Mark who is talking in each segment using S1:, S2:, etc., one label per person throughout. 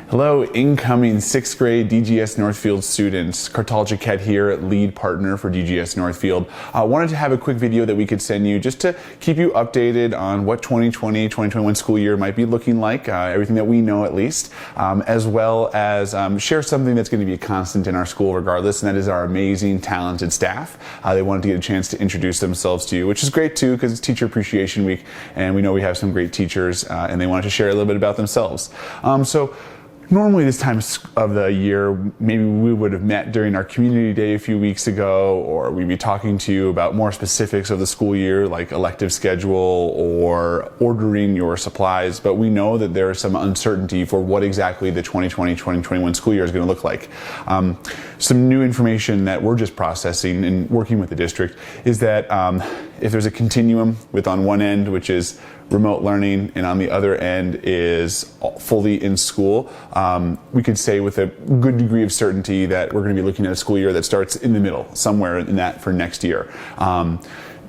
S1: Hello, incoming 6th grade DGS Northfield students. KARTAL JAQUETTE here, lead partner for DGS Northfield. I wanted to have a quick video that we could send you just to keep you updated on what 2020-2021 school year might be looking like, everything that we know at least, as well as share something that's going to be a constant in our school regardless, and that is our amazing, talented staff. They wanted to get a chance to introduce themselves to you, which is great too because it's Teacher Appreciation Week, and we know we have some great teachers, and they wanted to share a little bit about themselves. Normally this time of the year, maybe we would have met during our community day a few weeks ago, or we'd be talking to you about more specifics of the school year, like elective schedule or ordering your supplies. But we know that there is some uncertainty for what exactly the 2020-2021 school year is going to look like. Some new information that we're just processing and working with the district is that if there's a continuum with on one end, which is remote learning, and on the other end is fully in school, we could say with a good degree of certainty that we're going to be looking at a school year that starts in the middle, somewhere in that for next year.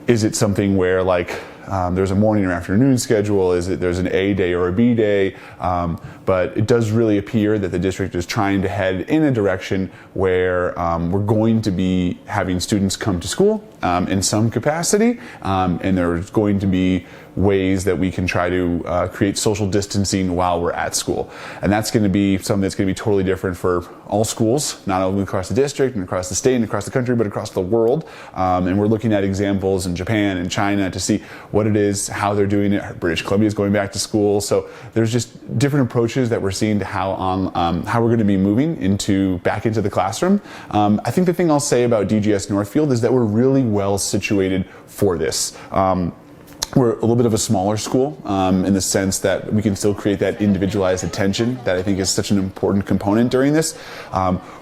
S1: Is it something where there's a morning or afternoon schedule? Is it there's an A day or a B day? But it does really appear that the district is trying to head in a direction where we're going to be having students come to school in some capacity, and there's going to be ways that we can try to create social distancing while we're at school. And that's going to be something that's going to be totally different for all schools, not only across the district and across the state and across the country, but across the world. And we're looking at examples in Japan and China to see what it is, how they're doing it. British Columbia is going back to school. So there's just different approaches that we're seeing to how we're going to be moving back into the classroom. I think the thing I'll say about DGS Northfield is that we're really well situated for this. We're a little bit of a smaller school in the sense that we can still create that individualized attention that I think is such an important component during this.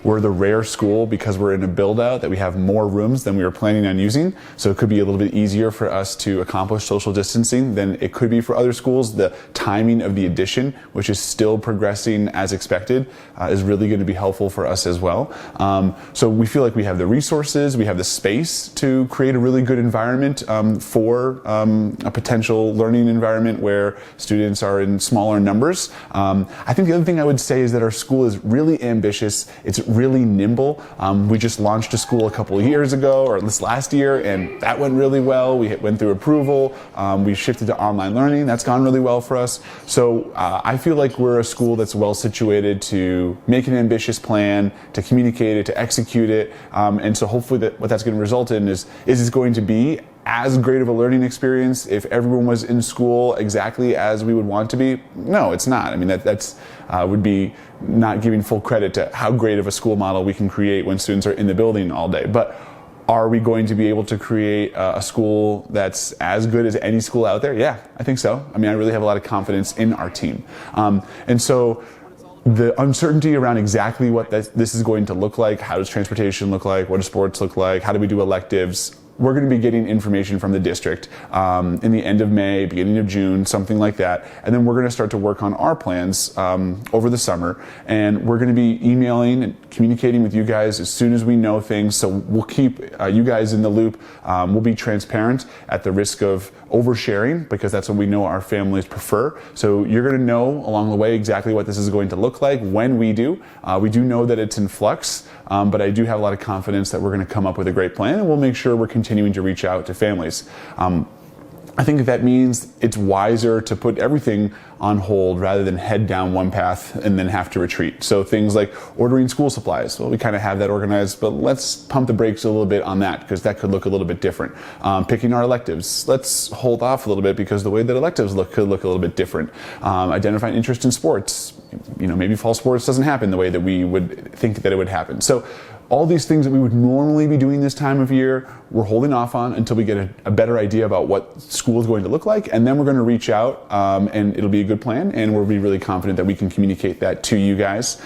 S1: We're the rare school because we're in a build out that we have more rooms than we were planning on using. So it could be a little bit easier for us to accomplish social distancing than it could be for other schools. The timing of the addition, which is still progressing as expected, is really going to be helpful for us as well. So we feel like we have the resources, we have the space to create a really good environment for a potential learning environment where students are in smaller numbers. I think the other thing I would say is that our school is really ambitious. It's really nimble. We just launched a school a couple of years ago, or this last year, and that went really well. We went through approval. We shifted to online learning. That's gone really well for us. So I feel like we're a school that's well situated to make an ambitious plan, to communicate it, to execute it. And so hopefully what that's going to result in is it's going to be as great of a learning experience if everyone was in school exactly as we would want to be? No, it's not. I mean, that's would be not giving full credit to how great of a school model we can create when students are in the building all day. But are we going to be able to create a school that's as good as any school out there? Yeah, I think so. I mean, I really have a lot of confidence in our team. And so the uncertainty around exactly what this is going to look like, how does transportation look like, what does sports look like, how do we do electives, we're going to be getting information from the district in the end of May, beginning of June, something like that. And then we're going to start to work on our plans over the summer. And we're going to be emailing and communicating with you guys as soon as we know things. So we'll keep you guys in the loop. We'll be transparent at the risk of oversharing because that's what we know our families prefer. So you're going to know along the way exactly what this is going to look like when we do. We do know that it's in flux, but I do have a lot of confidence that we're going to come up with a great plan, and we'll make sure we're continuing to reach out to families. I think that means it's wiser to put everything on hold rather than head down one path and then have to retreat. So things like ordering school supplies, well, we kind of have that organized, but let's pump the brakes a little bit on that because that could look a little bit different. Picking our electives, let's hold off a little bit because the way that electives could look a little bit different. Identifying interest in sports, maybe fall sports doesn't happen the way that we would think that it would happen. So all these things that we would normally be doing this time of year, we're holding off on until we get a better idea about what school is going to look like, and then we're going to reach out and it'll be a good plan, and we'll be really confident that we can communicate that to you guys.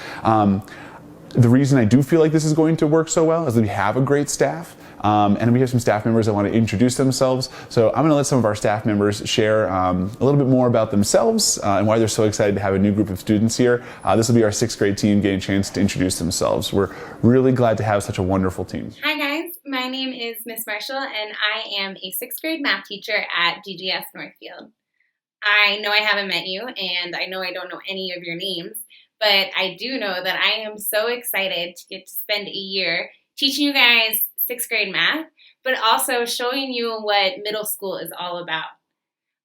S1: The reason I do feel like this is going to work so well is that we have a great staff. And we have some staff members that want to introduce themselves. So I'm going to let some of our staff members share a little bit more about themselves and why they're so excited to have a new group of students here. This will be our 6th grade team getting a chance to introduce themselves. We're really glad to have such a wonderful team.
S2: Hi guys, my name is Miss Marshall and I am a 6th grade math teacher at DGS Northfield. I know I haven't met you and I know I don't know any of your names, but I do know that I am so excited to get to spend a year teaching you guys 6th grade math, but also showing you what middle school is all about.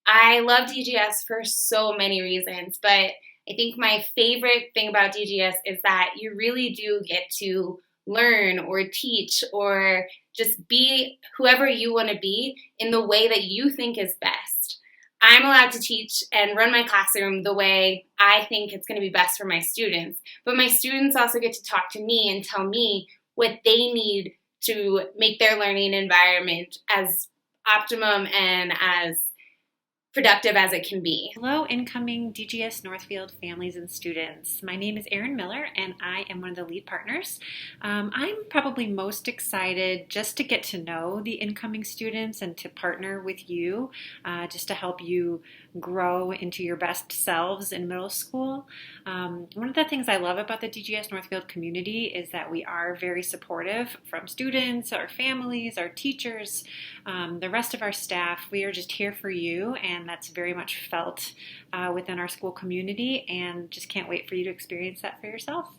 S2: I love DGS for so many reasons, but I think my favorite thing about DGS is that you really do get to learn or teach or just be whoever you want to be in the way that you think is best. I'm allowed to teach and run my classroom the way I think it's going to be best for my students, but my students also get to talk to me and tell me what they need to make their learning environment as optimum and as productive as it can be.
S3: Hello, incoming DGS Northfield families and students. My name is ERIN Miller, and I am one of the lead partners. I'm probably most excited just to get to know the incoming students and to partner with you just to help you grow into your best selves in middle school. One of the things I love about the DGS Northfield community is that we are very supportive from students, our families, our teachers, the rest of our staff. We are just here for you, and that's very much felt within our school community, and just can't wait for you to experience that for yourself.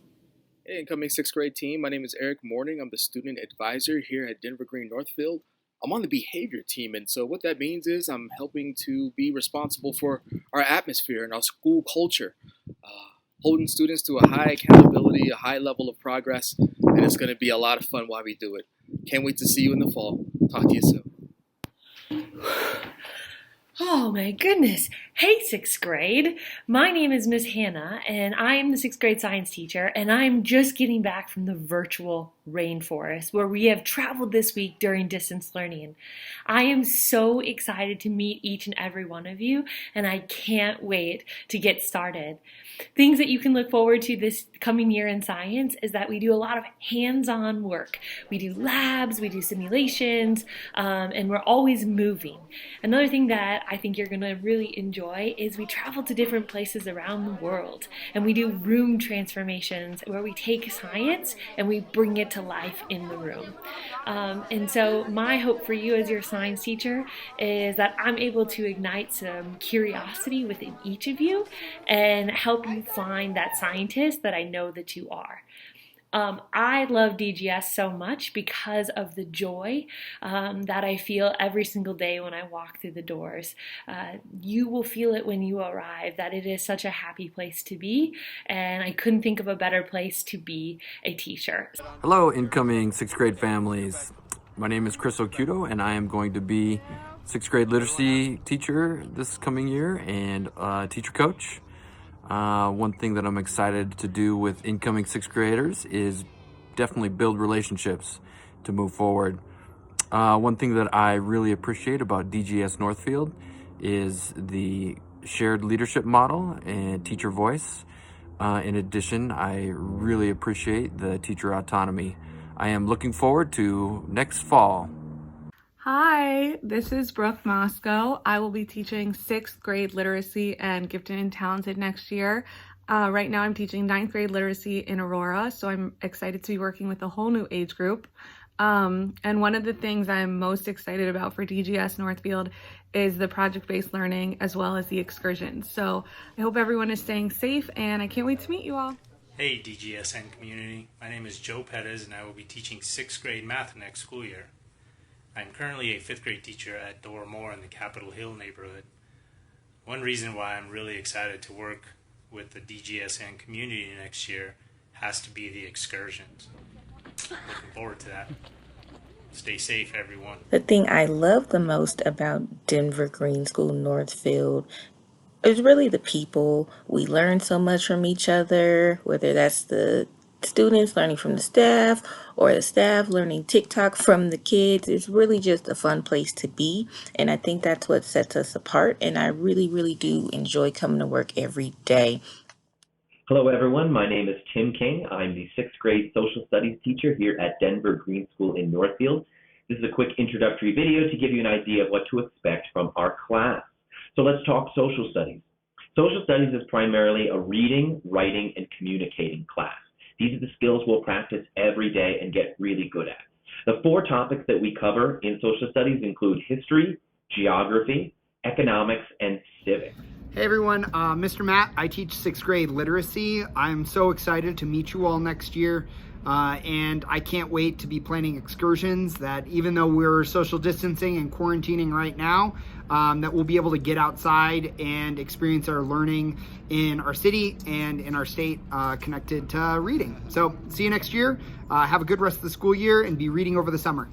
S4: Hey, incoming 6th grade team. My name is Eric Morning. I'm the student advisor here at Denver Green Northfield. I'm on the behavior team, and so what that means is I'm helping to be responsible for our atmosphere and our school culture, holding students to a high accountability, a high level of progress, and it's going to be a lot of fun while we do it. Can't wait to see you in the fall. Talk to you soon.
S5: Oh my goodness. Hey, 6th grade. My name is Miss Hannah, and I am the 6th grade science teacher, and I'm just getting back from the virtual rainforest where we have traveled this week during distance learning. I am so excited to meet each and every one of you, and I can't wait to get started. Things that you can look forward to this coming year in science is that we do a lot of hands-on work. We do labs, we do simulations, and we're always moving. Another thing that I think you're going to really enjoy is we travel to different places around the world, and we do room transformations where we take science and we bring it to life in the room. And so my hope for you as your science teacher is that I'm able to ignite some curiosity within each of you and help you find that scientist that I know that you are. I love DGS so much because of the joy that I feel every single day when I walk through the doors. You will feel it when you arrive, that it is such a happy place to be, and I couldn't think of a better place to be a teacher.
S6: Hello, incoming 6th grade families. My name is Chris OCCHIUTO, and I am going to be 6th grade literacy teacher this coming year and teacher coach. One thing that I'm excited to do with incoming 6th graders is definitely build relationships to move forward. One thing that I really appreciate about DGS Northfield is the shared leadership model and teacher voice. In addition, I really appreciate the teacher autonomy. I am looking forward to next fall.
S7: Hi, this is Brooke Moscow. I will be teaching 6th grade literacy and gifted and talented next year. Right now I'm teaching 9th grade literacy in Aurora, so I'm excited to be working with a whole new age group. And one of the things I'm most excited about for DGS Northfield is the project-based learning as well as the excursions. So I hope everyone is staying safe, and I can't wait to meet you all.
S8: Hey DGSN community, my name is Joe Perez and I will be teaching 6th grade math next school year. I'm currently a 5th grade teacher at Dora Moore in the Capitol Hill neighborhood. One reason why I'm really excited to work with the DGSN community next year has to be the excursions. Looking forward to that. Stay safe, everyone.
S9: The thing I love the most about Denver Green School Northfield is really the people. We learn so much from each other, whether that's the students learning from the staff or the staff learning TikTok from the kids. It's really just a fun place to be, and I think that's what sets us apart, and I really, really do enjoy coming to work every day.
S10: Hello everyone, my name is Tim King. I'm the 6th grade social studies teacher here at Denver Green School in Northfield. This is a quick introductory video to give you an idea of what to expect from our class. So let's talk social studies. Social studies is primarily a reading, writing, and communicating class. These are the skills we'll practice every day and get really good at. The 4 topics that we cover in social studies include history, geography, economics, and civics.
S11: Hey everyone, Mr. Matt. I teach 6th grade literacy. I'm so excited to meet you all next year, and I can't wait to be planning excursions that, even though we're social distancing and quarantining right now, that we'll be able to get outside and experience our learning in our city and in our state connected to reading. So see you next year. Have a good rest of the school year and be reading over the summer.